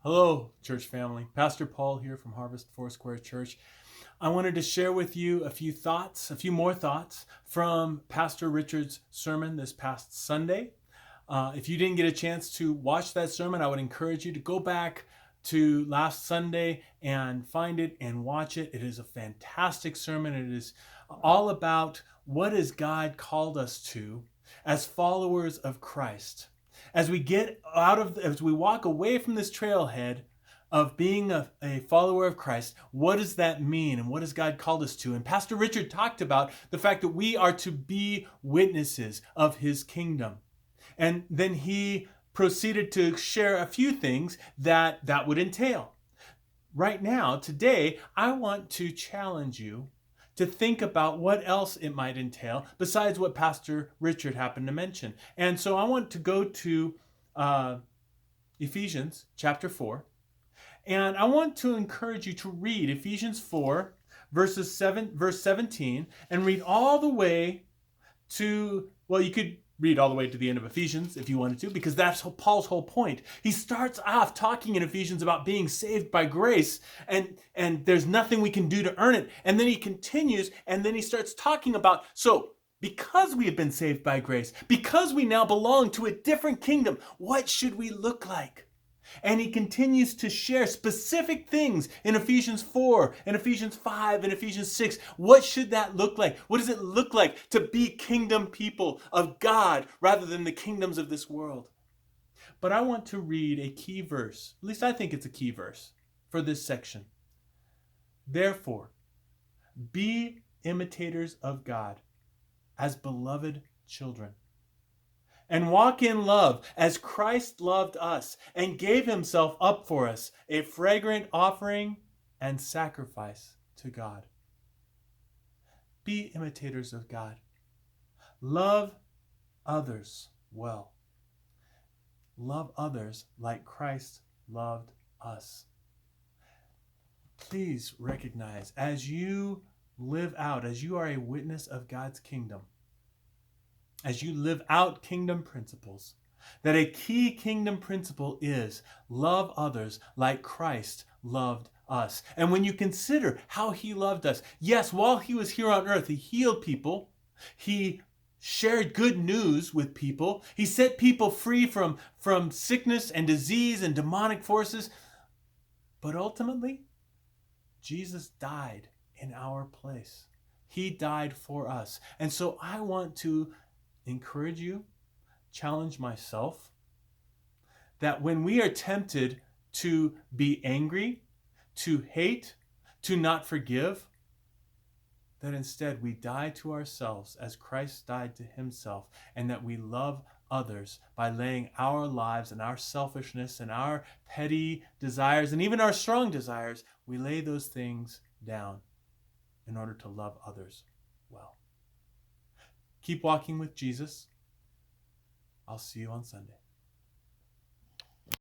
Hello, church family. Pastor Paul here from Harvest Foursquare Church. I wanted to share with you a few more thoughts from Pastor Richard's sermon this past Sunday. If you didn't get a chance to watch that sermon, I would encourage you to go back to last Sunday and find it and watch it. It is a fantastic sermon. It is all about what has God called us to as followers of Christ. As we walk away from this trailhead of being a follower of Christ, what does that mean and what has God called us to? And Pastor Richard talked about the fact that we are to be witnesses of his kingdom. And then he proceeded to share a few things that would entail. Right now, today, I want to challenge you to think about what else it might entail besides what Pastor Richard happened to mention. And so I want to go to Ephesians chapter 4. And I want to encourage you to read Ephesians 4, verse 17, and read all the way to, well, you could read all the way to the end of Ephesians if you wanted to, because that's Paul's whole point. He starts off talking in Ephesians about being saved by grace, and there's nothing we can do to earn it. And then he continues, and then he starts talking about, so because we have been saved by grace, because we now belong to a different kingdom, what should we look like? And he continues to share specific things in Ephesians 4, and Ephesians 5, and Ephesians 6. What should that look like? What does it look like to be kingdom people of God rather than the kingdoms of this world? But I want to read a key verse. At least I think it's a key verse for this section. Therefore, be imitators of God as beloved children, and walk in love as Christ loved us and gave himself up for us, a fragrant offering and sacrifice to God. Be imitators of God. Love others well. Love others like Christ loved us. Please recognize, as you live out, as you are a witness of God's kingdom, as you live out kingdom principles, that a key kingdom principle is love others like Christ loved us. And when you consider how he loved us, yes, while he was here on earth, he healed people, he shared good news with people, he set people free from sickness and disease and demonic forces, but ultimately, Jesus died in our place. He died for us. And so I want to encourage you, challenge myself, that when we are tempted to be angry, to hate, to not forgive, that instead we die to ourselves as Christ died to himself, and that we love others by laying our lives and our selfishness and our petty desires and even our strong desires, we lay those things down in order to love others well. Keep walking with Jesus. I'll see you on Sunday.